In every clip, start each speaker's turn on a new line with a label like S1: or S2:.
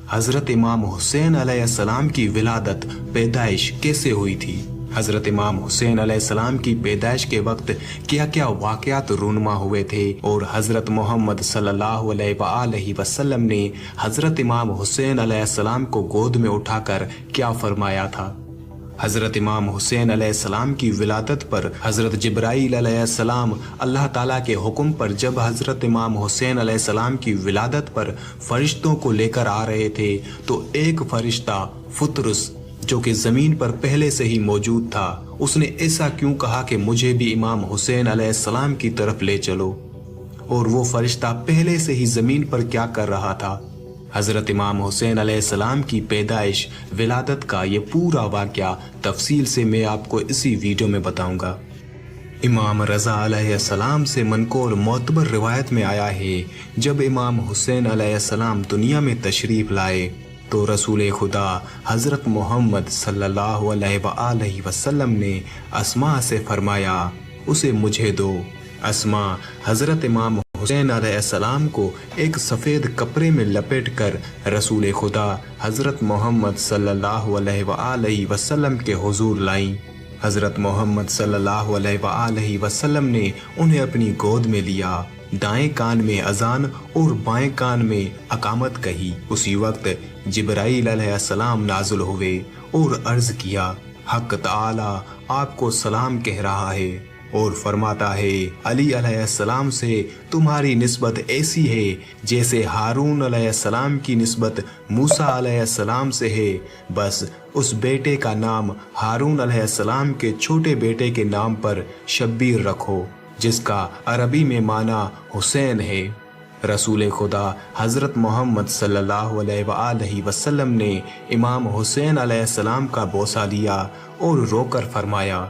S1: हज़रत इमाम हुसैन अलैहिस्सलाम की विलादत पैदाइश कैसे हुई थी। हज़रत इमाम हुसैन अलैहिस्सलाम की पैदाइश के वक्त क्या क्या वाक़यात रूनुमा हुए थे और हज़रत मोहम्मद सल्लल्लाहु अलैहि वसल्लम ने हज़रत इमाम हुसैन अलैहिस्सलाम को गोद में उठाकर क्या फरमाया था। हज़रत इमाम हुसैन अलैहिस्सलाम की विलादत पर हज़रत जिब्राईल अलैहिस्सलाम अल्लाह ताला के हुक्म पर जब हज़रत इमाम हुसैन अलैहिस्सलाम की विलादत पर फरिश्तों को लेकर आ रहे थे तो एक फरिश्ता फुतरुस जो कि ज़मीन पर पहले से ही मौजूद था, उसने ऐसा क्यों कहा कि मुझे भी इमाम हुसैन अलैहिस्सलाम की तरफ ले चलो। और वो फरिश्ता पहले से ही ज़मीन पर क्या कर रहा था। हज़रत इमाम हुसैन अलैहिस्सलाम की पैदाइश विलादत का ये पूरा वाक़या तफसील से मैं आपको इसी वीडियो में बताऊंगा। इमाम रज़ा अलैहिस्सलाम से मनक़ूल मोतबर रिवायत में आया है, जब इमाम हुसैन अलैहिस्सलाम दुनिया में तशरीफ़ लाए तो रसूल खुदा हज़रत मोहम्मद सल्लल्लाहु अलैहि वसल्लम ने अस्मा से फरमाया, उसे मुझे दो। अस्मा हज़रत इमाम हुसैन अलैहिस्सलाम को एक सफ़ेद कपड़े में लपेटकर रसूल खुदा हज़रत मोहम्मद सल्लल्लाहु अलैहि वसल्लम के हुजूर लाईं। हज़रत मोहम्मद सल्लल्लाहु अलैहि वसल्लम ने उन्हें अपनी गोद में लिया, दाएं कान में अजान और बाएं कान में अकामत कही। उसी वक्त जिब्राईल अलैहिस्सलाम नाज़िल हुए और अर्ज़ किया, हक़ ताला आपको सलाम कह रहा है और फरमाता है, अली अलैहिस्सलाम से तुम्हारी निस्बत ऐसी है जैसे हारून अलैहिस्सलाम की निस्बत मूसा अलैहिस्सलाम से है। बस उस बेटे का नाम हारून अलैहिस्सलाम के छोटे बेटे के नाम पर शब्बीर रखो, जिसका अरबी में माना हुसैन है। रसूल खुदा हज़रत मोहम्मद सल्लल्लाहु अलैहि वसल्लम ने इमाम हुसैन अलैहिस्सलाम का बोसा लिया और रोकर फरमाया,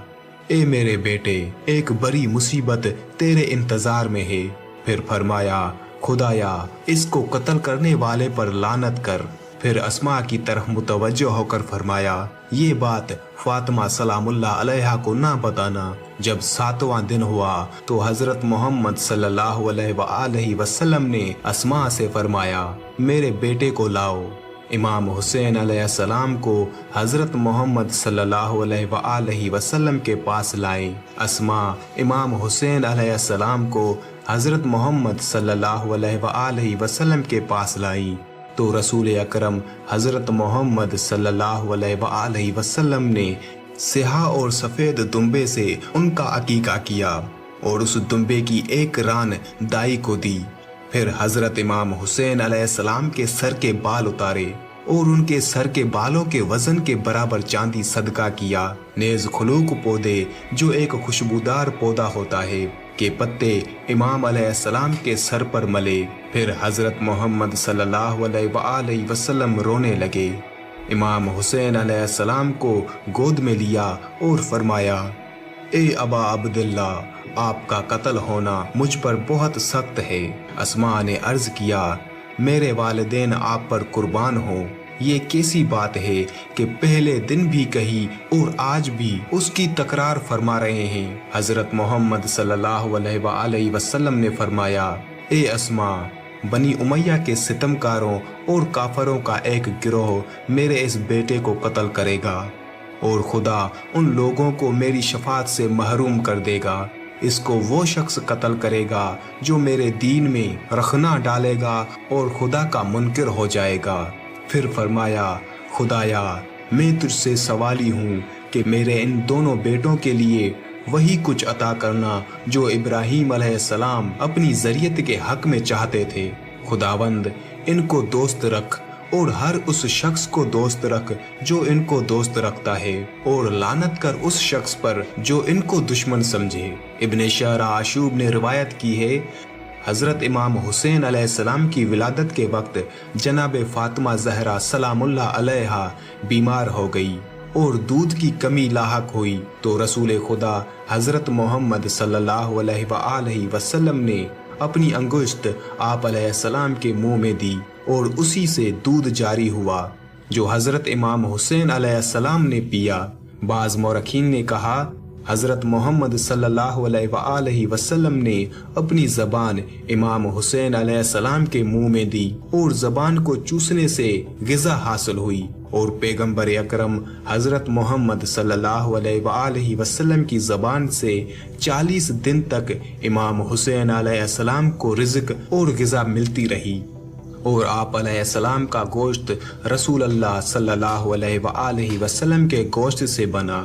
S1: ए मेरे बेटे, एक बड़ी मुसीबत तेरे इंतजार में है। फिर फरमाया, खुदाया इसको कत्ल करने वाले पर लानत कर। फिर अस्मा की तरफ मुतवज्जो होकर फरमाया, ये बात फातिमा सलामुल्लाह अलैहा को ना बताना। जब 7वां दिन हुआ तो हज़रत मोहम्मद सल्लल्लाहु अलैहि वसल्लम ने अस्मा से फरमाया, मेरे बेटे को लाओ। इमाम हुसैन अलैहिस्सलाम को हज़रत मोहम्मद सल्लल्लाहु अलैहि वसल्लम के पास लाए। अस्मा इमाम हुसैन अलैहिस्सलाम को हज़रत मोहम्मद सल्लल्लाहु अलैहि वसल्लम के पास लाई तो रसूल अकरम हज़रत मोहम्मद सल्लल्लाहु अलैहि वसल्लम ने सिहा और सफ़ेद दुम्बे से उनका अकीका किया और उस दुम्बे की एक रान दाई को दी। फिर हज़रत इमाम हुसैन अलैहिस्सलाम के सर के बाल उतारे और उनके सर के बालों के वजन के बराबर चांदी सदका किया। नेज़ खुलूक पौधे, जो एक खुशबूदार पौधा होता है, के पत्ते इमाम अलैहिस्सलाम के सर पर मले। फिर हज़रत मोहम्मद सल्लल्लाहु अलैहि वसल्लम रोने लगे। इमाम हुसैन अलैहिस्सलाम को गोद में लिया और फरमाया, ए अबा अब्दुल्ला, आपका कत्ल होना मुझ पर बहुत सख्त है। अस्मा ने अर्ज किया, मेरे वालिदैन आप पर कुर्बान हो। ये कैसी बात है कि पहले दिन भी कही और आज भी उसकी तकरार फरमा रहे हैं। हज़रत मोहम्मद सल्लल्लाहु अलैहि वसल्लम ने फरमाया, ए अस्मा, बनी उमैया के सितमकारों और काफरों का एक गिरोह मेरे इस बेटे को कत्ल करेगा और खुदा उन लोगों को मेरी शफात से महरूम कर देगा। इसको वो शख्स कत्ल करेगा जो मेरे दीन में रखना डालेगा और खुदा का मुनकिर हो जाएगा। फिर फरमाया, खुदाया मैं तुझसे सवाली हूँ कि मेरे इन दोनों बेटों के लिए वही कुछ अता करना जो इब्राहीम अलैहिस्सलाम अपनी ज़रियत के हक में चाहते थे। खुदावंद इनको दोस्त रख और हर उस शख्स को दोस्त रख जो इनको दोस्त रखता है, और लानत कर उस शख्स पर जो इनको दुश्मन समझे। इब्न शहर आशूब ने रिवायत की है, हज़रत इमाम हुसैन अलैहिस्सलाम की विलादत के वक्त जनाब फातिमा ज़हरा सलामुल्लाह अलैहा बीमार हो गई और दूध की कमी लाहक हुई तो रसूल खुदा हज़रत मोहम्मद सल्लल्लाहु अलैहि वसल्लम ने अपनी अंगुश्त आप अलैहिस्सलाम के मुंह में दी और उसी से दूध जारी हुआ जो हज़रत इमाम हुसैन अलैहिस्सलाम ने पिया। बाज़ मौरखीन ने कहा, حضرت محمد صلی اللہ علیہ وسلم نے اپنی زبان امام حسین علیہ السلام کے منہ میں دی اور زبان کو چوسنے سے غذا حاصل ہوئی، اور پیغمبر اکرم حضرت محمد صلی اللہ علیہ وسلم کی زبان سے 40 دن تک امام حسین علیہ السلام کو رزق اور غذا ملتی رہی، اور آپ علیہ السلام کا گوشت رسول اللہ صلی اللہ علیہ وسلم کے گوشت سے بنا۔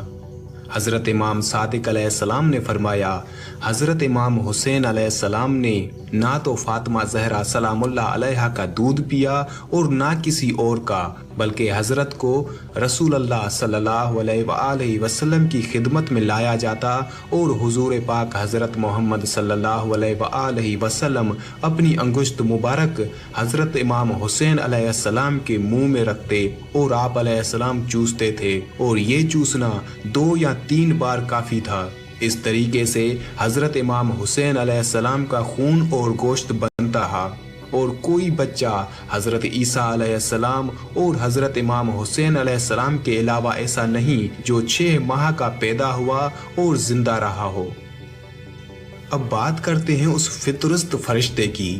S1: حضرت امام صادق علیہ السلام نے فرمایا، حضرت امام حسین علیہ السلام نے نہ تو فاطمہ زہرا سلام اللہ علیہا کا دودھ پیا اور نہ کسی اور کا، بلکہ حضرت کو رسول اللہ صلی اللہ علیہ وسلم کی خدمت میں لایا جاتا اور حضور پاک حضرت محمد صلی اللہ علیہ وسلم اپنی انگشت مبارک حضرت امام حسین علیہ السلام کے منہ میں رکھتے اور آپ علیہ السلام چوستے تھے، اور یہ چوسنا 2 یا 3 بار کافی تھا۔ اس طریقے سے حضرت امام حسین علیہ السلام کا خون اور گوشت بنتا رہا، اور کوئی بچہ حضرت عیسیٰ علیہ السلام اور حضرت امام حسین علیہ السلام کے علاوہ ایسا نہیں جو 6 ماہ کا پیدا ہوا اور زندہ رہا ہو۔ اب بات کرتے ہیں اس فطرست فرشتے کی۔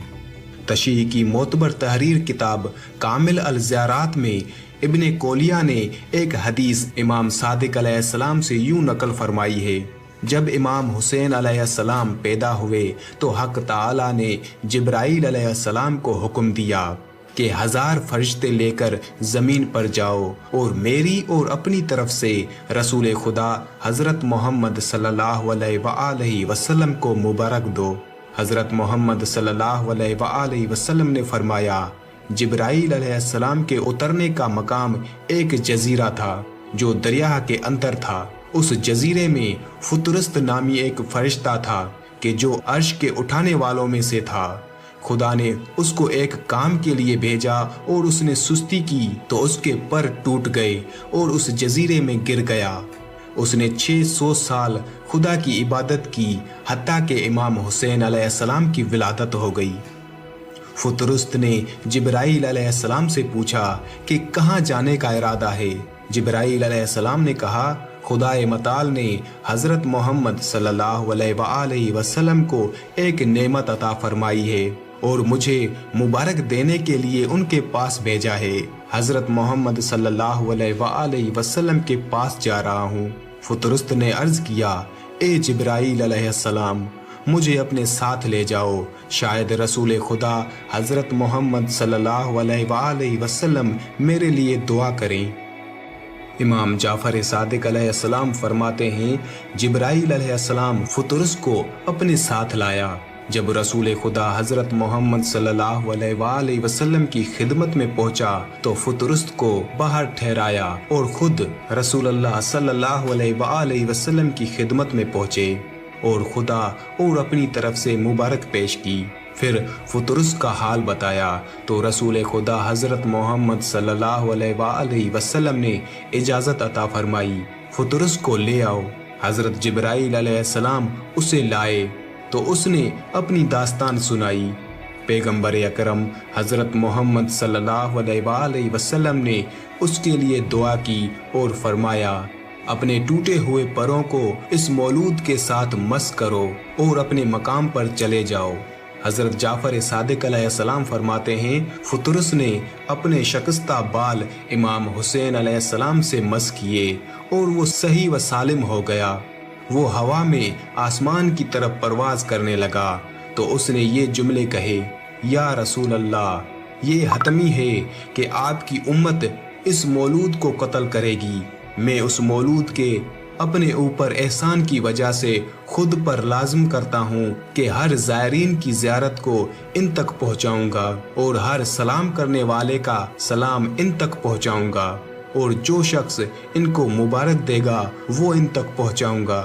S1: تشیع کی معتبر تحریر کتاب کامل الزیارات میں ابن کولیہ نے ایک حدیث امام صادق علیہ السلام سے یوں نقل فرمائی ہے، جب امام حسین علیہ السلام پیدا ہوئے تو حق تعالی نے جبرائیل علیہ السلام کو حکم دیا کہ 1000 فرشتے لے کر زمین پر جاؤ اور میری اور اپنی طرف سے رسول خدا حضرت محمد صلی اللہ علیہ وسلم کو مبارک دو۔ حضرت محمد صلی اللہ علیہ وسلم نے فرمایا، جبرائیل علیہ السلام کے اترنے کا مقام ایک جزیرہ تھا جو دریا کے اندر تھا۔ اس جزیرے میں فطرست نامی ایک فرشتہ تھا کہ جو عرش کے اٹھانے والوں میں سے تھا۔ خدا نے اس کو ایک کام کے لیے بھیجا اور اس نے سستی کی تو اس کے پر ٹوٹ گئے اور اس جزیرے میں گر گیا۔ اس نے 600 سال خدا کی عبادت کی، حتیٰ کہ امام حسین علیہ السلام کی ولادت ہو گئی۔ فطرست نے جبرائیل علیہ السلام سے پوچھا کہ کہاں جانے کا ارادہ ہے؟ جبرائیل علیہ السلام نے کہا، خدا متعال نے حضرت محمد صلی اللہ علیہ وسلم کو ایک نعمت عطا فرمائی ہے اور مجھے مبارک دینے کے لیے ان کے پاس بھیجا ہے۔ حضرت محمد صلی اللہ علیہ وسلم کے پاس جا رہا ہوں۔ فطرست نے عرض کیا، اے جبرائیل علیہ السلام، مجھے اپنے ساتھ لے جاؤ، شاید رسول خدا حضرت محمد صلی اللہ علیہ وسلم میرے لیے دعا کریں۔ امام جعفر صادق علیہ السلام فرماتے ہیں، جبرائیل علیہ السلام فطرس کو اپنے ساتھ لایا۔ جب رسول خدا حضرت محمد صلی اللہ علیہ وسلم کی خدمت میں پہنچا تو فطرس کو باہر ٹھہرایا اور خود رسول اللہ صلی اللہ علیہ وسلم کی خدمت میں پہنچے اور خدا اور اپنی طرف سے مبارک پیش کی۔ پھر فطرس کا حال بتایا تو رسول خدا حضرت محمد صلی اللہ علیہ وسلم نے اجازت عطا فرمائی، فطرس کو لے آؤ۔ حضرت جبرائیل علیہ السلام اسے لائے تو اس نے اپنی داستان سنائی۔ پیغمبر اکرم حضرت محمد صلی اللہ علیہ وسلم نے اس کے لیے دعا کی اور فرمایا، اپنے ٹوٹے ہوئے پروں کو اس مولود کے ساتھ مس کرو اور اپنے مقام پر چلے جاؤ۔ حضرت جعفر صادق علیہ السلام فرماتے ہیں، فطرس نے اپنے شکستہ بال امام حسین علیہ السلام سے مس کیے اور وہ صحیح و سالم ہو گیا۔ وہ ہوا میں آسمان کی طرف پرواز کرنے لگا تو اس نے یہ جملے کہے، یا رسول اللہ، یہ حتمی ہے کہ آپ کی امت اس مولود کو قتل کرے گی۔ میں اس مولود کے اپنے اوپر احسان کی وجہ سے خود پر لازم کرتا ہوں کہ ہر زائرین کی زیارت کو ان تک پہنچاؤں گا اور ہر سلام کرنے والے کا سلام ان تک پہنچاؤں گا، اور جو شخص ان کو مبارک دے گا وہ ان تک پہنچاؤں گا۔